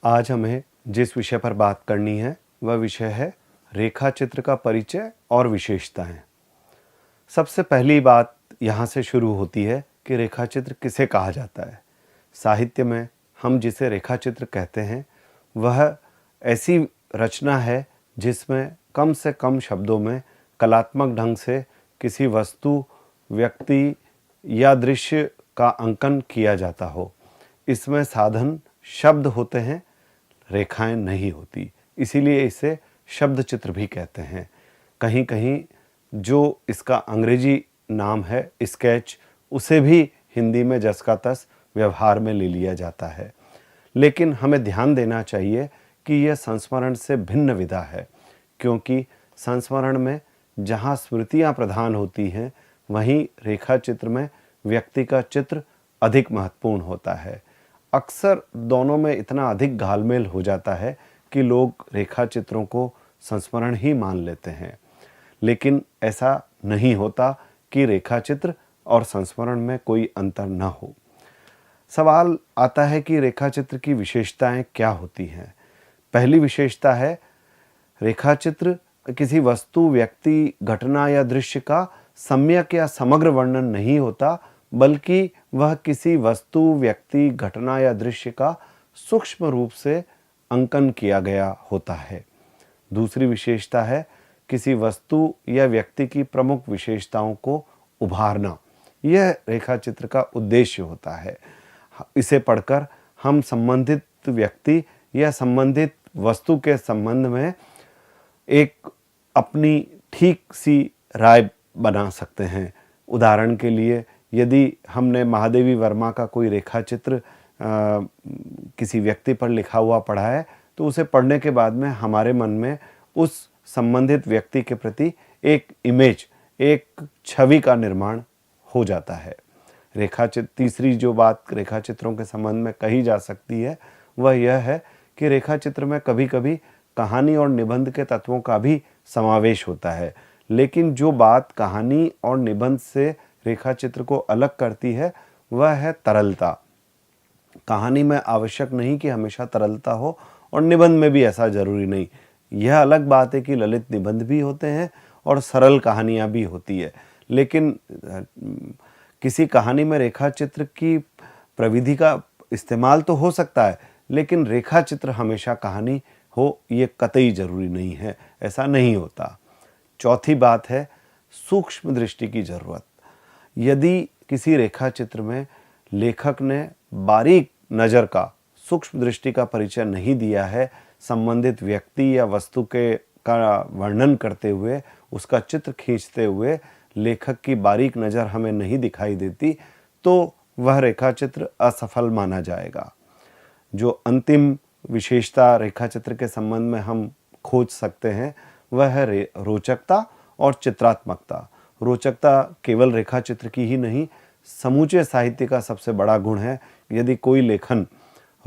आज हमें जिस विषय पर बात करनी है वह विषय है रेखा चित्र का परिचय और विशेषताएं। सबसे पहली बात यहाँ से शुरू होती है कि रेखा चित्र किसे कहा जाता है। साहित्य में हम जिसे रेखा चित्र कहते हैं वह ऐसी रचना है जिसमें कम से कम शब्दों में कलात्मक ढंग से किसी वस्तु, व्यक्ति या दृश्य का अंकन किया जाता हो। इसमें साधन शब्द होते हैं, रेखाएं नहीं होती, इसीलिए इसे शब्द चित्र भी कहते हैं। कहीं कहीं जो इसका अंग्रेजी नाम है स्केच, उसे भी हिंदी में जस का तस व्यवहार में ले लिया जाता है। लेकिन हमें ध्यान देना चाहिए कि यह संस्मरण से भिन्न विधा है, क्योंकि संस्मरण में जहाँ स्मृतियाँ प्रधान होती हैं वहीं रेखा चित्र में व्यक्ति का चित्र अधिक महत्वपूर्ण होता है। अक्सर दोनों में इतना अधिक घालमेल हो जाता है कि लोग रेखा चित्रों को संस्मरण ही मान लेते हैं, लेकिन ऐसा नहीं होता कि रेखा चित्र और संस्मरण में कोई अंतर न हो। सवाल आता है कि रेखा चित्र की विशेषताएं क्या होती हैं। पहली विशेषता है, रेखा चित्र किसी वस्तु, व्यक्ति, घटना या दृश्य का सम्यक या समग्र वर्णन नहीं होता, बल्कि वह किसी वस्तु, व्यक्ति, घटना या दृश्य का सूक्ष्म रूप से अंकन किया गया होता है। दूसरी विशेषता है, किसी वस्तु या व्यक्ति की प्रमुख विशेषताओं को उभारना। यह रेखा चित्र का उद्देश्य होता है। इसे पढ़कर हम संबंधित व्यक्ति या संबंधित वस्तु के संबंध में एक अपनी ठीक सी राय बना सकते हैं। उदाहरण के लिए, यदि हमने महादेवी वर्मा का कोई रेखा चित्र किसी व्यक्ति पर लिखा हुआ पढ़ा है, तो उसे पढ़ने के बाद में हमारे मन में उस संबंधित व्यक्ति के प्रति एक इमेज, एक छवि का निर्माण हो जाता है। तीसरी जो बात रेखा चित्रों के संबंध में कही जा सकती है वह यह है कि रेखा चित्र में कभी कभी कहानी और निबंध के तत्वों का भी समावेश होता है। लेकिन जो बात कहानी और निबंध से रेखा चित्र को अलग करती है वह है तरलता। कहानी में आवश्यक नहीं कि हमेशा तरलता हो, और निबंध में भी ऐसा जरूरी नहीं। यह अलग बात है कि ललित निबंध भी होते हैं और सरल कहानियाँ भी होती है, लेकिन किसी कहानी में रेखा चित्र की प्रविधि का इस्तेमाल तो हो सकता है, लेकिन रेखा चित्र हमेशा कहानी हो ये कतई जरूरी नहीं है, ऐसा नहीं होता। चौथी बात है सूक्ष्म दृष्टि की जरूरत। यदि किसी रेखा चित्र में लेखक ने बारीक नज़र का, सूक्ष्म दृष्टि का परिचय नहीं दिया है, संबंधित व्यक्ति या वस्तु का वर्णन करते हुए, उसका चित्र खींचते हुए लेखक की बारीक नज़र हमें नहीं दिखाई देती, तो वह रेखा चित्र असफल माना जाएगा। जो अंतिम विशेषता रेखा चित्र के संबंध में हम खोज सकते हैं वह है रोचकता और चित्रात्मकता। रोचकता केवल रेखा चित्र की ही नहीं, समूचे साहित्य का सबसे बड़ा गुण है। यदि कोई लेखन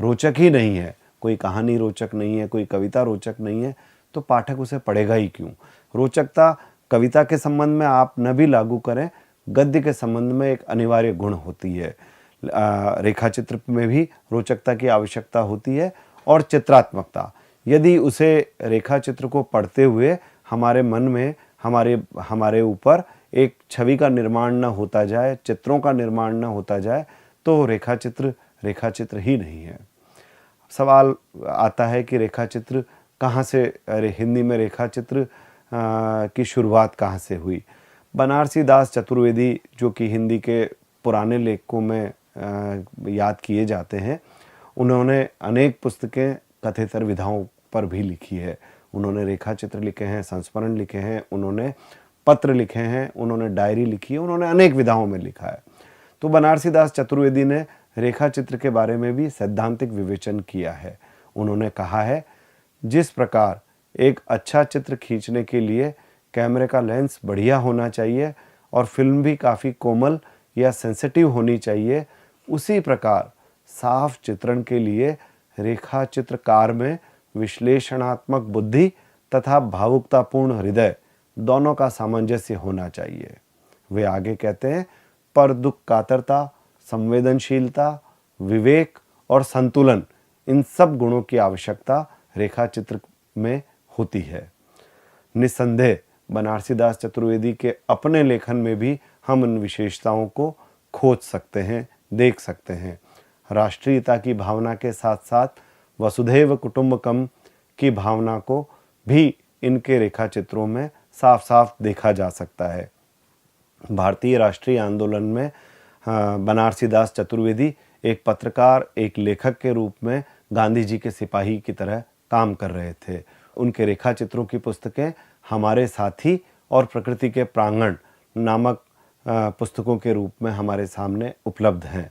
रोचक ही नहीं है, कोई कहानी रोचक नहीं है, कोई कविता रोचक नहीं है, तो पाठक उसे पढ़ेगा ही क्यों। रोचकता कविता के संबंध में आप न भी लागू करें, गद्य के संबंध में एक अनिवार्य गुण होती है। रेखा चित्र में भी रोचकता की आवश्यकता होती है और चित्रात्मकता। यदि उसे रेखा चित्र को पढ़ते हुए हमारे मन में हमारे ऊपर एक छवि का निर्माण न होता जाए, चित्रों का निर्माण न होता जाए, तो रेखा चित्र ही नहीं है। सवाल आता है कि रेखा चित्र कहाँ से, हिंदी में रेखा चित्र की शुरुआत कहाँ से हुई। बनारसी दास चतुर्वेदी, जो कि हिंदी के पुराने लेखकों में याद किए जाते हैं, उन्होंने अनेक पुस्तकें कथेतर विधाओं पर भी लिखी है। उन्होंने रेखा चित्र लिखे हैं, संस्मरण लिखे हैं, उन्होंने पत्र लिखे हैं, उन्होंने डायरी लिखी है, उन्होंने अनेक विधाओं में लिखा है। तो बनारसी दास चतुर्वेदी ने रेखा चित्र के बारे में भी सैद्धांतिक विवेचन किया है। उन्होंने कहा है, जिस प्रकार एक अच्छा चित्र खींचने के लिए कैमरे का लेंस बढ़िया होना चाहिए और फिल्म भी काफ़ी कोमल या सेंसिटिव होनी चाहिए, उसी प्रकार साफ चित्रण के लिए रेखा चित्रकार में विश्लेषणात्मक बुद्धि तथा भावुकतापूर्ण हृदय दोनों का सामंजस्य होना चाहिए। वे आगे कहते हैं, पर दुख कातरता, संवेदनशीलता, विवेक और संतुलन, इन सब गुणों की आवश्यकता रेखा चित्र में होती है। निस्संदेह बनारसीदास चतुर्वेदी के अपने लेखन में भी हम इन विशेषताओं को खोज सकते हैं, देख सकते हैं। राष्ट्रीयता की भावना के साथ साथ वसुधैव कुटुंबकम की भावना को भी इनके रेखा चित्रों में साफ साफ देखा जा सकता है। भारतीय राष्ट्रीय आंदोलन में बनारसीदास चतुर्वेदी एक पत्रकार, एक लेखक के रूप में गांधी जी के सिपाही की तरह काम कर रहे थे। उनके रेखा चित्रों की पुस्तकें हमारे साथी और प्रकृति के प्रांगण नामक पुस्तकों के रूप में हमारे सामने उपलब्ध हैं।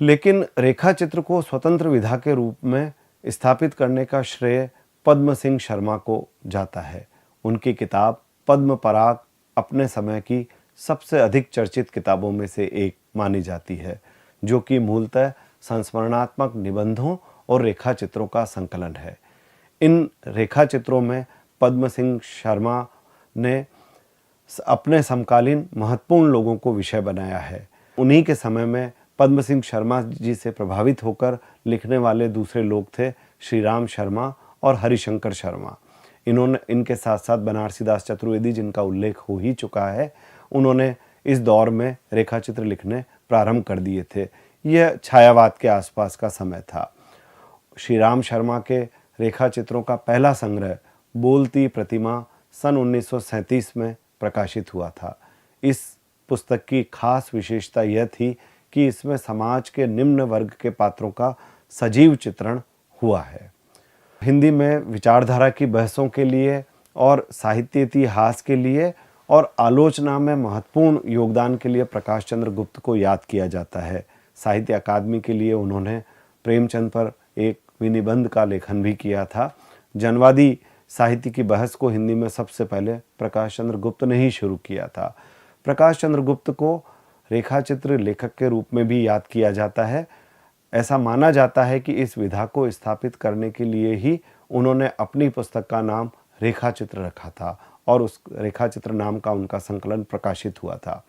लेकिन रेखा चित्र को स्वतंत्र विधा के रूप में स्थापित करने का श्रेय पद्म सिंह शर्मा को जाता है। उनकी किताब पद्म पराग अपने समय की सबसे अधिक चर्चित किताबों में से एक मानी जाती है, जो कि मूलतः संस्मरणात्मक निबंधों और रेखा चित्रों का संकलन है। इन रेखा चित्रों में पद्म सिंह शर्मा ने अपने समकालीन महत्वपूर्ण लोगों को विषय बनाया है। उन्हीं के समय में पद्म सिंह शर्मा जी से प्रभावित होकर लिखने वाले दूसरे लोग थे श्री राम शर्मा और हरिशंकर शर्मा। इनके साथ साथ बनारसीदास चतुर्वेदी, जिनका उल्लेख हो ही चुका है, उन्होंने इस दौर में रेखा चित्र लिखने प्रारंभ कर दिए थे। यह छायावाद के आसपास का समय था। श्री राम शर्मा के रेखा चित्रों का पहला संग्रह बोलती प्रतिमा सन 1937 में प्रकाशित हुआ था। इस पुस्तक की खास विशेषता यह थी कि इसमें समाज के निम्न वर्ग के पात्रों का सजीव चित्रण हुआ है। हिंदी में विचारधारा की बहसों के लिए और साहित्य इतिहास के लिए और आलोचना में महत्वपूर्ण योगदान के लिए प्रकाश चंद्र गुप्त को याद किया जाता है। साहित्य अकादमी के लिए उन्होंने प्रेमचंद पर एक विनिबंध का लेखन भी किया था। जनवादी साहित्य की बहस को हिंदी में सबसे पहले प्रकाश चंद्र गुप्त ने ही शुरू किया था। प्रकाश चंद्र गुप्त को रेखाचित्र लेखक के रूप में भी याद किया जाता है। ऐसा माना जाता है कि इस विधा को स्थापित करने के लिए ही उन्होंने अपनी पुस्तक का नाम रेखाचित्र रखा था और उस रेखाचित्र नाम का उनका संकलन प्रकाशित हुआ था।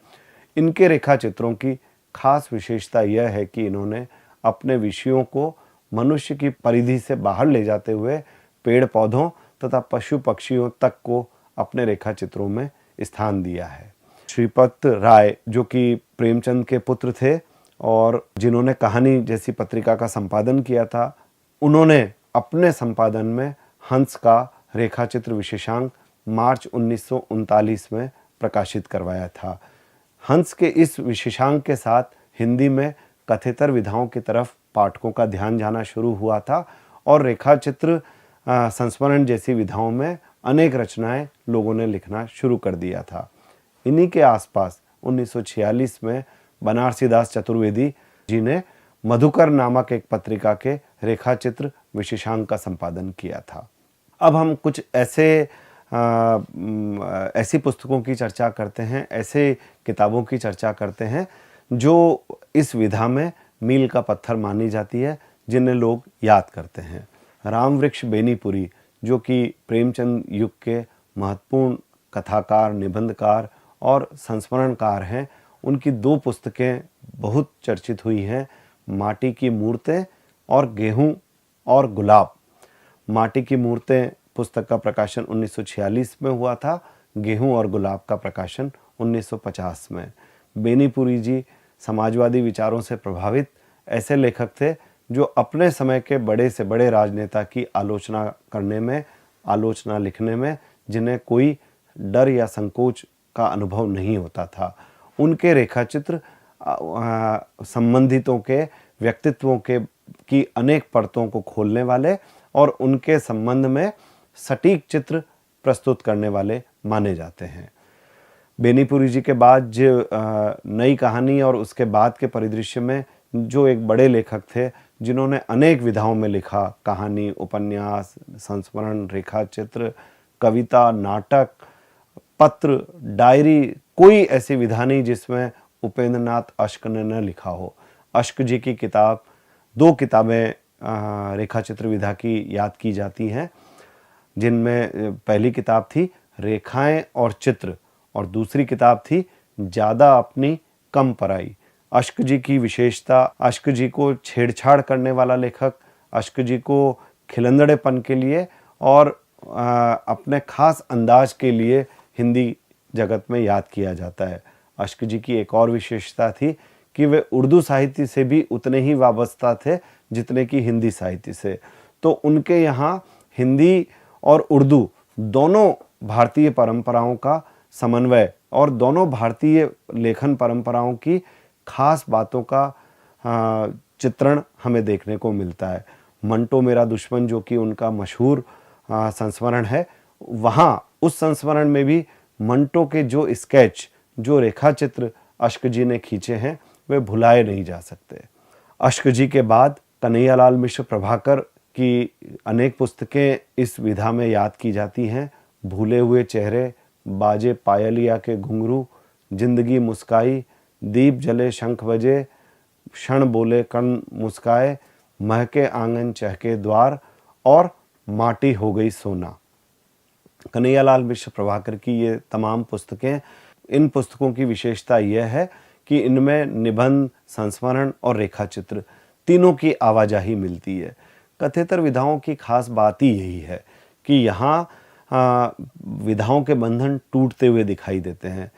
इनके रेखाचित्रों की खास विशेषता यह है कि इन्होंने अपने विषयों को मनुष्य की परिधि से बाहर ले जाते हुए पेड़ पौधों तथा पशु पक्षियों तक को अपने रेखाचित्रों में स्थान दिया है। श्रीपत राय, जो कि प्रेमचंद के पुत्र थे और जिन्होंने कहानी जैसी पत्रिका का संपादन किया था, उन्होंने अपने संपादन में हंस का रेखाचित्र विशेषांक मार्च 1939 में प्रकाशित करवाया था। हंस के इस विशेषांक के साथ हिंदी में कथेतर विधाओं की तरफ पाठकों का ध्यान जाना शुरू हुआ था और रेखाचित्र संस्मरण जैसी विधाओं में अनेक रचनाएं लोगों ने लिखना शुरू कर दिया था। इन्हीं के आसपास 1946 में बनारसीदास चतुर्वेदी जी ने मधुकर नामक एक पत्रिका के रेखाचित्र विशेषांक का संपादन किया था। अब हम कुछ ऐसी पुस्तकों की चर्चा करते हैं, ऐसे किताबों की चर्चा करते हैं जो इस विधा में मील का पत्थर मानी जाती है, जिन्हें लोग याद करते हैं। रामवृक्ष बेनीपुरी, जो कि प्रेमचंद युग के महत्वपूर्ण कथाकार, निबंधकार और संस्मरणकार हैं, उनकी दो पुस्तकें बहुत चर्चित हुई हैं, माटी की मूर्तें और गेहूं और गुलाब। माटी की मूर्तें पुस्तक का प्रकाशन 1946 में हुआ था, गेहूं और गुलाब का प्रकाशन 1950 में। बेनीपुरी जी समाजवादी विचारों से प्रभावित ऐसे लेखक थे जो अपने समय के बड़े से बड़े राजनेता की आलोचना करने में, आलोचना लिखने में जिन्हें कोई डर या संकोच का अनुभव नहीं होता था। उनके रेखाचित्र संबंधितों के व्यक्तित्वों की अनेक परतों को खोलने वाले और उनके संबंध में सटीक चित्र प्रस्तुत करने वाले माने जाते हैं। बेनीपुरी जी के बाद जो नई कहानी और उसके बाद के परिदृश्य में जो एक बड़े लेखक थे जिन्होंने अनेक विधाओं में लिखा, कहानी, उपन्यास, संस्मरण, रेखाचित्र, कविता, नाटक, पत्र, डायरी, कोई ऐसी विधा नहीं जिसमें उपेंद्र नाथ अश्क ने न लिखा हो। अश्क जी की किताब, दो किताबें रेखाचित्र विधा की याद की जाती हैं, जिनमें पहली किताब थी रेखाएं और चित्र और दूसरी किताब थी ज़्यादा अपनी कम पराई। अश्क जी की विशेषता, अश्क जी को छेड़छाड़ करने वाला लेखक अश्क जी को खिलंदड़ेपन के लिए और अपने खास अंदाज के लिए हिंदी जगत में याद किया जाता है। अश्क जी की एक और विशेषता थी कि वे उर्दू साहित्य से भी उतने ही वाबस्ता थे जितने कि हिंदी साहित्य से। तो उनके यहाँ हिंदी और उर्दू दोनों भारतीय परंपराओं का समन्वय और दोनों भारतीय लेखन परंपराओं की खास बातों का चित्रण हमें देखने को मिलता है। मंटो मेरा दुश्मन जो कि उनका मशहूर संस्मरण है, वहाँ उस संस्मरण में भी मंटो के जो स्केच, जो रेखाचित्र अश्क जी ने खींचे हैं वे भुलाए नहीं जा सकते। अश्क जी के बाद कन्हैयालाल मिश्र प्रभाकर की अनेक पुस्तकें इस विधा में याद की जाती हैं। भूले हुए चेहरे, बाजे पायलिया के घुंघरू, जिंदगी मुस्काई, दीप जले शंख बजे, क्षण बोले कण मुस्काए, महके आंगन चहके द्वार और माटी हो गई सोना। कन्हैयालाल मिश्र प्रभाकर की ये तमाम पुस्तकें, इन पुस्तकों की विशेषता यह है कि इनमें निबंध, संस्मरण और रेखाचित्र तीनों की आवाजाही मिलती है। कथेतर विधाओं की खास बात ही यही है कि यहाँ विधाओं के बंधन टूटते हुए दिखाई देते हैं।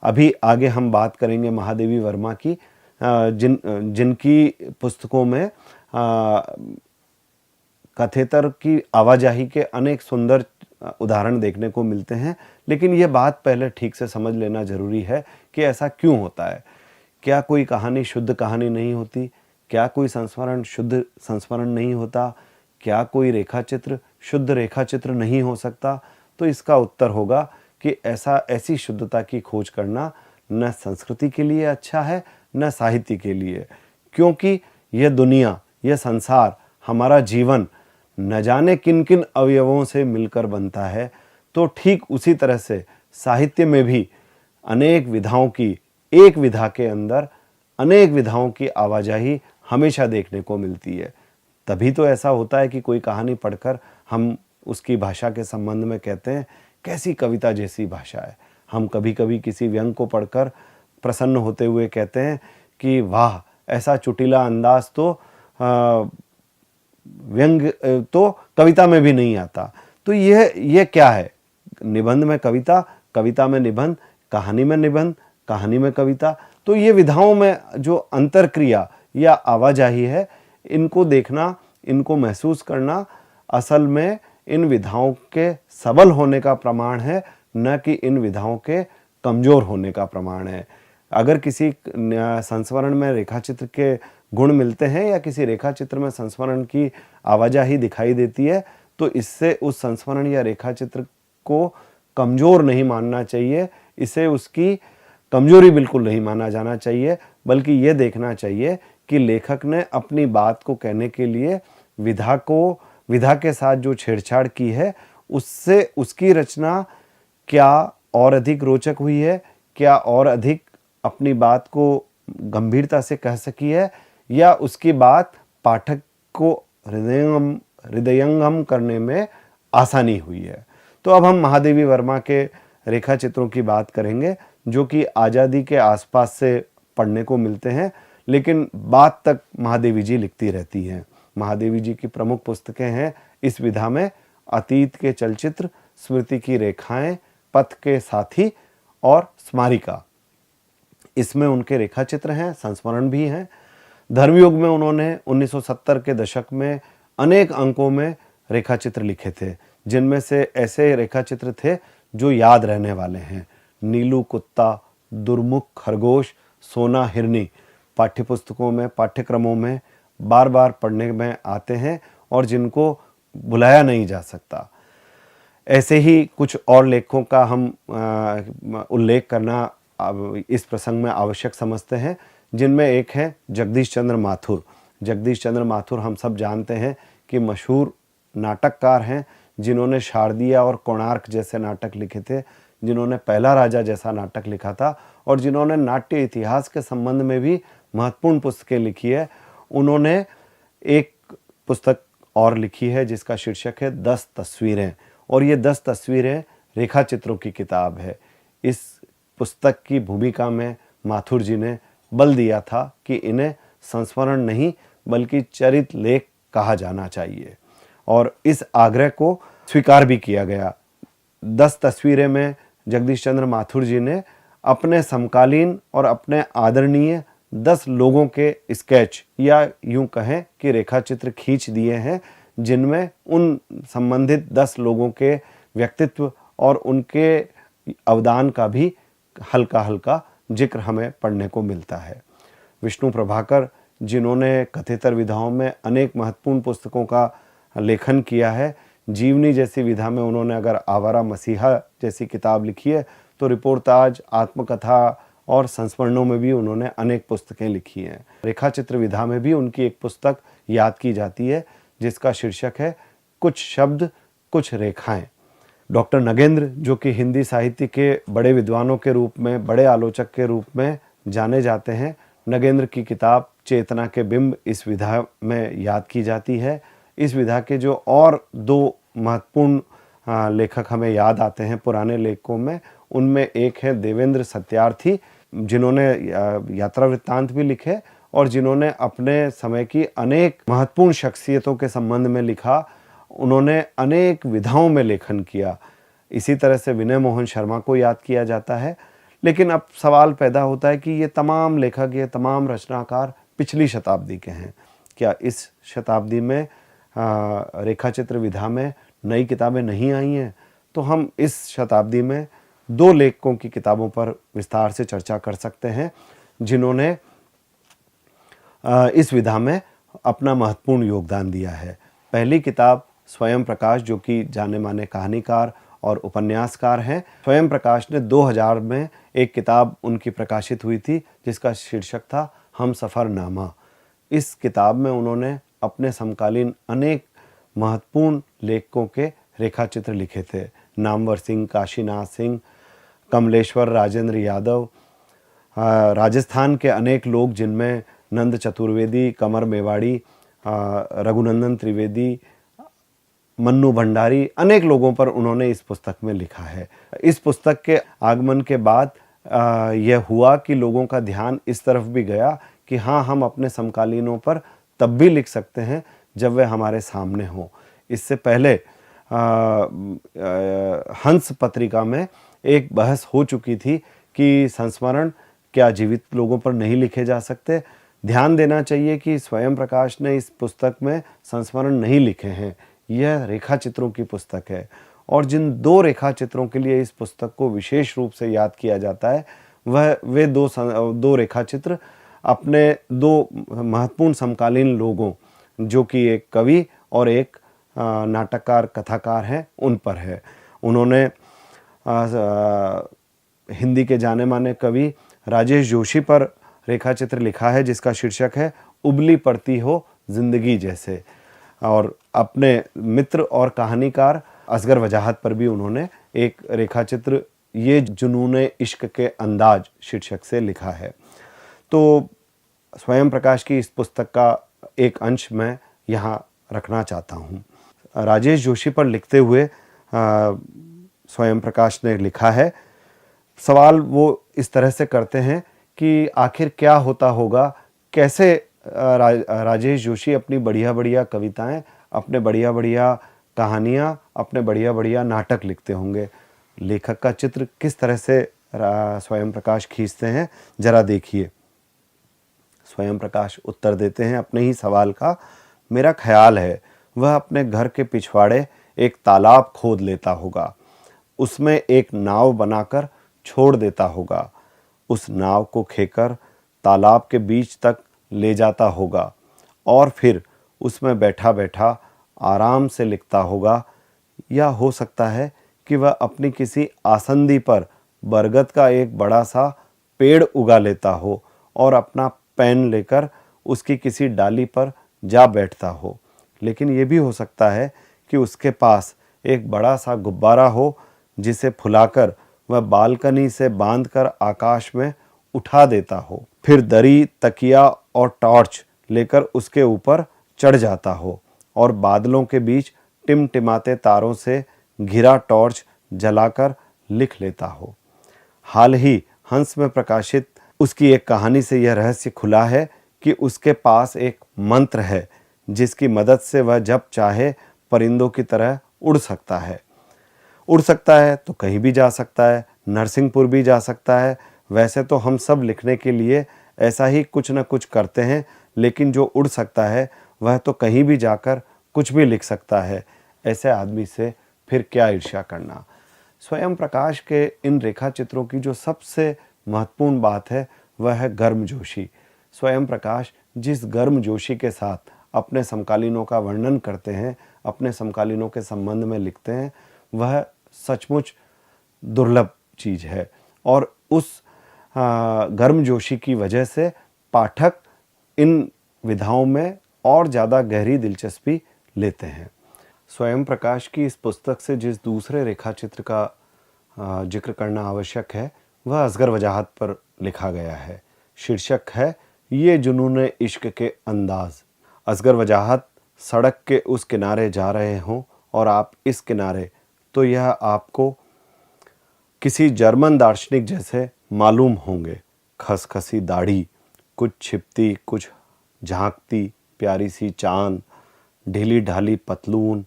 अभी आगे हम बात करेंगे महादेवी वर्मा की, जिनकी पुस्तकों में कथेतर की आवाजाही के अनेक सुंदर उदाहरण देखने को मिलते हैं। लेकिन ये बात पहले ठीक से समझ लेना जरूरी है कि ऐसा क्यों होता है। क्या कोई कहानी शुद्ध कहानी नहीं होती? क्या कोई संस्मरण शुद्ध संस्मरण नहीं होता? क्या कोई रेखाचित्र शुद्ध रेखाचित्र नहीं हो सकता? तो इसका उत्तर होगा कि ऐसी शुद्धता की खोज करना न संस्कृति के लिए अच्छा है न साहित्य के लिए, क्योंकि यह दुनिया, यह संसार, हमारा जीवन न जाने किन किन अवयवों से मिलकर बनता है। तो ठीक उसी तरह से साहित्य में भी अनेक विधाओं की, एक विधा के अंदर अनेक विधाओं की आवाजाही हमेशा देखने को मिलती है। तभी तो ऐसा होता है कि कोई कहानी पढ़कर हम उसकी भाषा के संबंध में कहते हैं कैसी कविता जैसी भाषा है। हम कभी कभी किसी व्यंग को पढ़कर प्रसन्न होते हुए कहते हैं कि वाह, ऐसा चुटीला अंदाज तो व्यंग तो कविता में भी नहीं आता। तो यह क्या है? निबंध में कविता, कविता में निबंध, कहानी में निबंध, कहानी में कविता। तो ये विधाओं में जो अंतरक्रिया या आवाजाही है, इनको देखना, इनको महसूस करना असल में इन विधाओं के सबल होने का प्रमाण है, न कि इन विधाओं के कमजोर होने का प्रमाण है। अगर किसी संस्मरण में रेखाचित्र के गुण मिलते हैं या किसी रेखाचित्र में संस्मरण की आवाजाही दिखाई देती है, तो इससे उस संस्मरण या रेखाचित्र को कमजोर नहीं मानना चाहिए, इसे उसकी कमजोरी बिल्कुल नहीं माना जाना चाहिए, बल्कि ये देखना चाहिए कि लेखक ने अपनी बात को कहने के लिए विधा के साथ जो छेड़छाड़ की है, उससे उसकी रचना क्या और अधिक रोचक हुई है, क्या और अधिक अपनी बात को गंभीरता से कह सकी है, या उसकी बात पाठक को हृदयंगम करने में आसानी हुई है। तो अब हम महादेवी वर्मा के रेखाचित्रों की बात करेंगे, जो कि आज़ादी के आसपास से पढ़ने को मिलते हैं, लेकिन बात तक महादेवी जी लिखती रहती हैं। महादेवी जी की प्रमुख पुस्तकें हैं इस विधा में अतीत के चलचित्र, स्मृति की रेखाएं, पथ के साथी और स्मारिका। इसमें उनके रेखाचित्र हैं, संस्मरण भी हैं। धर्मयुग में उन्होंने 1970 के दशक में अनेक अंकों में रेखाचित्र लिखे थे, जिनमें से ऐसे रेखाचित्र थे जो याद रहने वाले हैं। नीलू कुत्ता, दुर्मुख खरगोश, सोना हिरनी पाठ्यपुस्तकों में, पाठ्यक्रमों में बार बार पढ़ने में आते हैं और जिनको भुलाया नहीं जा सकता। ऐसे ही कुछ और लेखकों का हम उल्लेख करना इस प्रसंग में आवश्यक समझते हैं, जिनमें एक है जगदीश चंद्र माथुर। जगदीश चंद्र माथुर हम सब जानते हैं कि मशहूर नाटककार हैं, जिन्होंने शारदिया और कोणार्क जैसे नाटक लिखे थे, जिन्होंने पहला राजा जैसा नाटक लिखा था और जिन्होंने नाट्य इतिहास के संबंध में भी महत्वपूर्ण पुस्तकें लिखी है। उन्होंने एक पुस्तक और लिखी है जिसका शीर्षक है 10 तस्वीरें, और ये 10 तस्वीरें रेखाचित्रों की किताब है। इस पुस्तक की भूमिका में माथुर जी ने बल दिया था कि इन्हें संस्मरण नहीं बल्कि चरित्र लेख कहा जाना चाहिए और इस आग्रह को स्वीकार भी किया गया। 10 तस्वीरें में जगदीश चंद्र माथुर जी ने अपने समकालीन और अपने आदरणीय 10 लोगों के स्केच या यूं कहें कि रेखा चित्र खींच दिए हैं, जिनमें उन संबंधित 10 लोगों के व्यक्तित्व और उनके अवदान का भी हल्का हल्का जिक्र हमें पढ़ने को मिलता है। विष्णु प्रभाकर, जिन्होंने कथेतर विधाओं में अनेक महत्वपूर्ण पुस्तकों का लेखन किया है, जीवनी जैसी विधा में उन्होंने अगर आवारा मसीहा जैसी किताब लिखी है, तो रिपोर्टाज, आत्मकथा और संस्मरणों में भी उन्होंने अनेक पुस्तकें लिखी हैं। रेखा चित्र विधा में भी उनकी एक पुस्तक याद की जाती है जिसका शीर्षक है कुछ शब्द कुछ रेखाएं। डॉक्टर नगेंद्र, जो कि हिंदी साहित्य के बड़े विद्वानों के रूप में, बड़े आलोचक के रूप में जाने जाते हैं, नगेंद्र की किताब चेतना के बिंब इस विधा में याद की जाती है। इस विधा के जो और 2 महत्वपूर्ण लेखक हमें याद आते हैं पुराने लेखकों में, उनमें एक है देवेंद्र सत्यार्थी, जिन्होंने यात्रा वृत्तांत भी लिखे और जिन्होंने अपने समय की अनेक महत्वपूर्ण शख्सियतों के संबंध में लिखा। उन्होंने अनेक विधाओं में लेखन किया। इसी तरह से विनय मोहन शर्मा को याद किया जाता है। लेकिन अब सवाल पैदा होता है कि ये तमाम लेखक, ये तमाम रचनाकार पिछली शताब्दी के हैं। क्या इस शताब्दी में रेखा चित्र विधा में नई किताबें नहीं आई हैं? तो हम इस शताब्दी में 2 लेखकों की किताबों पर विस्तार से चर्चा कर सकते हैं, जिन्होंने इस विधा में अपना महत्वपूर्ण योगदान दिया है। पहली किताब स्वयं प्रकाश, जो कि जाने माने कहानीकार और उपन्यासकार हैं। स्वयं प्रकाश ने 2000 में एक किताब उनकी प्रकाशित हुई थी जिसका शीर्षक था हम सफ़रनामा। इस किताब में उन्होंने अपने समकालीन अनेक महत्वपूर्ण लेखकों के रेखा चित्र लिखे थे। नामवर सिंह, काशीनाथ सिंह, कमलेश्वर राजेंद्र यादव, राजस्थान के अनेक लोग जिनमें नंद चतुर्वेदी, कमर मेवाड़ी, रघुनंदन त्रिवेदी, मन्नू भंडारी, अनेक लोगों पर उन्होंने इस पुस्तक में लिखा है। इस पुस्तक के आगमन के बाद यह हुआ कि लोगों का ध्यान इस तरफ भी गया कि हाँ, हम अपने समकालीनों पर तब भी लिख सकते हैं जब वे हमारे सामने हों। इससे पहले हंस पत्रिका में एक बहस हो चुकी थी कि संस्मरण क्या जीवित लोगों पर नहीं लिखे जा सकते। ध्यान देना चाहिए कि स्वयं प्रकाश ने इस पुस्तक में संस्मरण नहीं लिखे हैं, यह रेखा चित्रों की पुस्तक है। और जिन 2 रेखा चित्रों के लिए इस पुस्तक को विशेष रूप से याद किया जाता है, वे 2 रेखा चित्र अपने 2 महत्वपूर्ण समकालीन लोगों, जो कि एक कवि और एक नाटककार, कथाकार हैं, उन पर है। उन्होंने हिंदी के जाने माने कवि राजेश जोशी पर रेखा चित्र लिखा है जिसका शीर्षक है उबली पड़ती हो जिंदगी जैसे। और अपने मित्र और कहानीकार असगर वजाहत पर भी उन्होंने एक रेखा चित्र ये जुनूने इश्क के अंदाज शीर्षक से लिखा है। तो स्वयं प्रकाश की इस पुस्तक का एक अंश मैं यहाँ रखना चाहता हूँ। राजेश जोशी पर लिखते हुए स्वयं प्रकाश ने लिखा है, सवाल वो इस तरह से करते हैं कि आखिर क्या होता होगा, कैसे राजेश जोशी अपनी बढ़िया बढ़िया कविताएं, अपने बढ़िया बढ़िया कहानियाँ, अपने बढ़िया बढ़िया नाटक लिखते होंगे। लेखक का चित्र किस तरह से स्वयं प्रकाश खींचते हैं, जरा देखिए। स्वयं प्रकाश उत्तर देते हैं अपने ही सवाल का, मेरा ख्याल है वह अपने घर के पिछवाड़े एक तालाब खोद लेता होगा, उसमें एक नाव बनाकर छोड़ देता होगा, उस नाव को खेकर तालाब के बीच तक ले जाता होगा और फिर उसमें बैठा बैठा आराम से लिखता होगा। या हो सकता है कि वह अपनी किसी आसंदी पर बरगद का एक बड़ा सा पेड़ उगा लेता हो और अपना पेन लेकर उसकी किसी डाली पर जा बैठता हो। लेकिन ये भी हो सकता है कि उसके पास एक बड़ा सा गुब्बारा हो जिसे फुलाकर वह बालकनी से बांधकर आकाश में उठा देता हो, फिर दरी, तकिया और टॉर्च लेकर उसके ऊपर चढ़ जाता हो और बादलों के बीच टिमटिमाते तारों से घिरा टॉर्च जलाकर लिख लेता हो। हाल ही हंस में प्रकाशित उसकी एक कहानी से यह रहस्य खुला है कि उसके पास एक मंत्र है जिसकी मदद से वह जब चाहे परिंदों की तरह उड़ सकता है। उड़ सकता है तो कहीं भी जा सकता है, नरसिंहपुर भी जा सकता है। वैसे तो हम सब लिखने के लिए ऐसा ही कुछ न कुछ करते हैं, लेकिन जो उड़ सकता है वह तो कहीं भी जाकर कुछ भी लिख सकता है। ऐसे आदमी से फिर क्या ईर्ष्या करना। स्वयं प्रकाश के इन रेखा चित्रों की जो सबसे महत्वपूर्ण बात है वह है गर्मजोशी। स्वयं प्रकाश जिस गर्मजोशी के साथ अपने समकालीनों का वर्णन करते हैं, अपने समकालीनों के संबंध में लिखते हैं, वह सचमुच दुर्लभ चीज़ है। और उस गर्मजोशी की वजह से पाठक इन विधाओं में और ज़्यादा गहरी दिलचस्पी लेते हैं। स्वयं प्रकाश की इस पुस्तक से जिस दूसरे रेखा चित्र का जिक्र करना आवश्यक है वह असगर वजाहत पर लिखा गया है। शीर्षक है ये जुनून इश्क के अंदाज। असगर वजाहत सड़क के उस किनारे जा रहे हों और आप इस किनारे, तो यह आपको किसी जर्मन दार्शनिक जैसे मालूम होंगे। खसखसी दाढ़ी, कुछ छिपती कुछ झांकती प्यारी सी चांद, ढीली ढाली पतलून,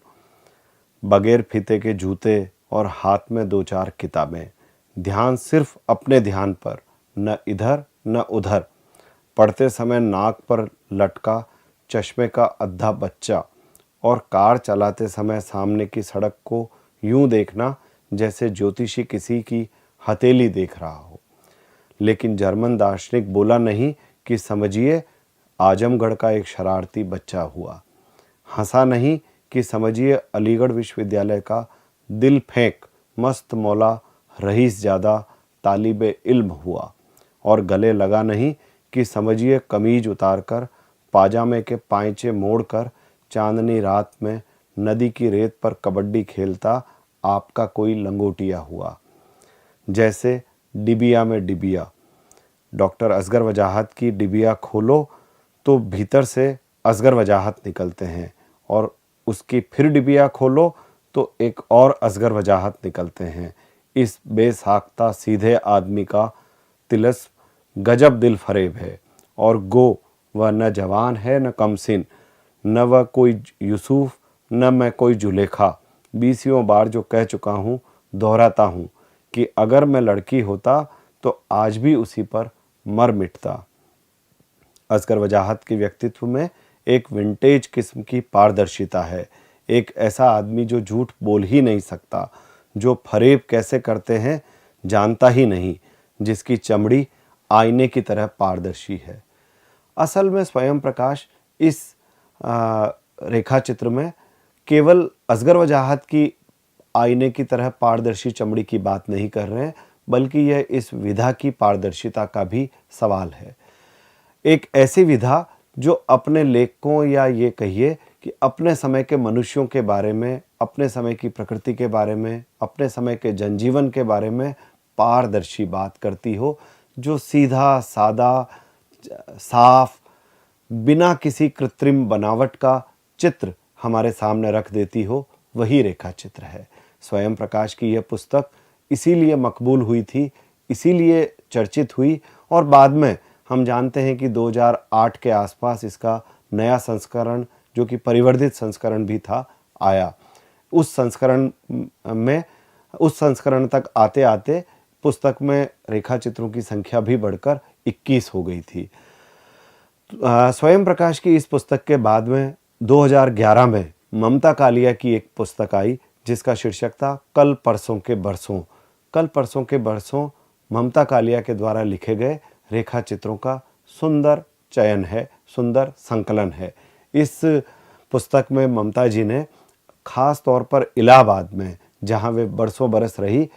बगैर फीते के जूते और हाथ में 2-4 किताबें। ध्यान सिर्फ अपने ध्यान पर, न इधर न उधर। पढ़ते समय नाक पर लटका चश्मे का अद्धा बच्चा और कार चलाते समय सामने की सड़क को यूं देखना जैसे ज्योतिषी किसी की हथेली देख रहा हो। लेकिन जर्मन दार्शनिक बोला नहीं कि समझिए आजमगढ़ का एक शरारती बच्चा हुआ। हंसा नहीं कि समझिए अलीगढ़ विश्वविद्यालय का दिल फेंक मस्त मौला रईस ज़्यादा तालिबे इल्म हुआ। और गले लगा नहीं कि समझिए कमीज उतारकर पाजामे के पांचे मोड़कर चांदनी रात में नदी की रेत पर कबड्डी खेलता आपका कोई लंगोटिया हुआ। जैसे डिबिया में डिबिया। डॉक्टर असगर वजाहत की डिबिया खोलो तो भीतर से असगर वजाहत निकलते हैं, और उसकी फिर डिबिया खोलो तो एक और असगर वजाहत निकलते हैं। इस बेसाख्ता सीधे आदमी का तिलस्म गजब दिल फरेब है। और गो वह न जवान है न कमसिन, न वह कोई यूसुफ न मैं कोई जुलेखा। 20 बार जो कह चुका हूँ दोहराता हूँ कि अगर मैं लड़की होता तो आज भी उसी पर मर मिटता। असगर वजाहत के व्यक्तित्व में एक विंटेज किस्म की पारदर्शिता है। एक ऐसा आदमी जो झूठ बोल ही नहीं सकता, जो फरेब कैसे करते हैं जानता ही नहीं, जिसकी चमड़ी आईने की तरह पारदर्शी है। असल में स्वयं प्रकाश इस रेखा चित्र में केवल असगर वजाहत की आईने की तरह पारदर्शी चमड़ी की बात नहीं कर रहे हैं, बल्कि यह इस विधा की पारदर्शिता का भी सवाल है। एक ऐसी विधा जो अपने लेखकों या ये कहिए कि अपने समय के मनुष्यों के बारे में, अपने समय की प्रकृति के बारे में, अपने समय के जनजीवन के बारे में पारदर्शी बात करती हो, जो सीधा सादा साफ बिना किसी कृत्रिम बनावट का चित्र हमारे सामने रख देती हो, वही रेखा चित्र है। स्वयं प्रकाश की यह पुस्तक इसीलिए मकबूल हुई थी, इसीलिए चर्चित हुई, और बाद में हम जानते हैं कि 2008 के आसपास इसका नया संस्करण, जो कि परिवर्धित संस्करण भी था, आया। उस संस्करण तक आते आते पुस्तक में रेखा चित्रों की संख्या भी बढ़कर 21 हो गई थी। स्वयं प्रकाश की इस पुस्तक के बाद में 2011 में ममता कालिया की एक पुस्तक आई जिसका शीर्षक था कल परसों के बरसों। कल परसों के बरसों ममता कालिया के द्वारा लिखे गए रेखा चित्रों का सुंदर चयन है, सुंदर संकलन है। इस पुस्तक में ममता जी ने खास तौर पर इलाहाबाद में, जहाँ वे बरसों बरस रही,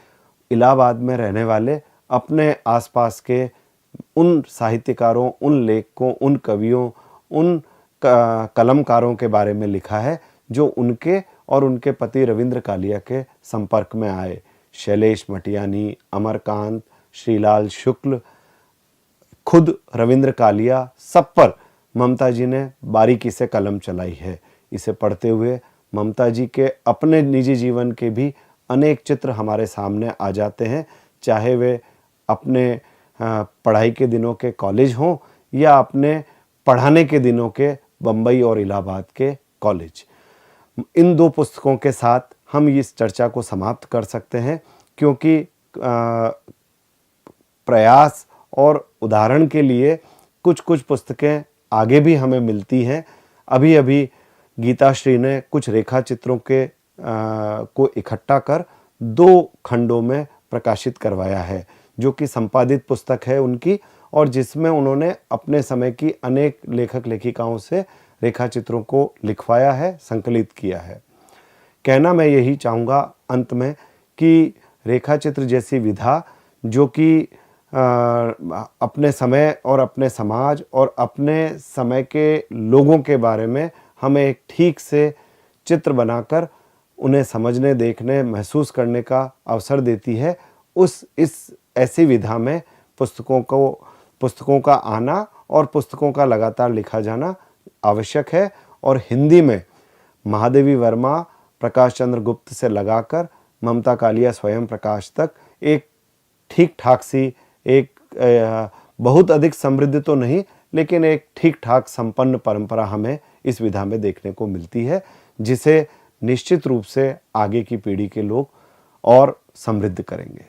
इलाहाबाद में रहने वाले अपने आसपास के उन साहित्यकारों, उन लेखकों, उन कवियों, उन कलमकारों के बारे में लिखा है जो उनके और उनके पति रविंद्र कालिया के संपर्क में आए। शैलेश मटियानी, अमरकांत, श्रीलाल शुक्ल, खुद रविंद्र कालिया, सब पर ममता जी ने बारीकी से कलम चलाई है। इसे पढ़ते हुए ममता जी के अपने निजी जीवन के भी अनेक चित्र हमारे सामने आ जाते हैं, चाहे वे अपने पढ़ाई के दिनों के कॉलेज हों या अपने पढ़ाने के दिनों के बम्बई और इलाहाबाद के कॉलेज। इन 2 पुस्तकों के साथ हम इस चर्चा को समाप्त कर सकते हैं, क्योंकि प्रयास और उदाहरण के लिए कुछ कुछ पुस्तकें आगे भी हमें मिलती हैं। अभी अभी गीताश्री ने कुछ रेखा चित्रों के को इकट्ठा कर 2 खंडों में प्रकाशित करवाया है, जो कि संपादित पुस्तक है उनकी, और जिसमें उन्होंने अपने समय की अनेक लेखक लेखिकाओं से रेखा चित्रों को लिखवाया है, संकलित किया है। कहना मैं यही चाहूँगा अंत में कि रेखा चित्र जैसी विधा, जो कि अपने समय और अपने समाज और अपने समय के लोगों के बारे में हमें एक ठीक से चित्र बनाकर उन्हें समझने, देखने, महसूस करने का अवसर देती है, इस ऐसी विधा में पुस्तकों का आना और पुस्तकों का लगातार लिखा जाना आवश्यक है। और हिंदी में महादेवी वर्मा, प्रकाश चंद्र गुप्त से लगाकर ममता कालिया स्वयं प्रकाश तक एक ठीक ठाक सी, एक बहुत अधिक समृद्ध तो नहीं, लेकिन एक ठीक ठाक संपन्न परंपरा हमें इस विधा में देखने को मिलती है, जिसे निश्चित रूप से आगे की पीढ़ी के लोग और समृद्ध करेंगे।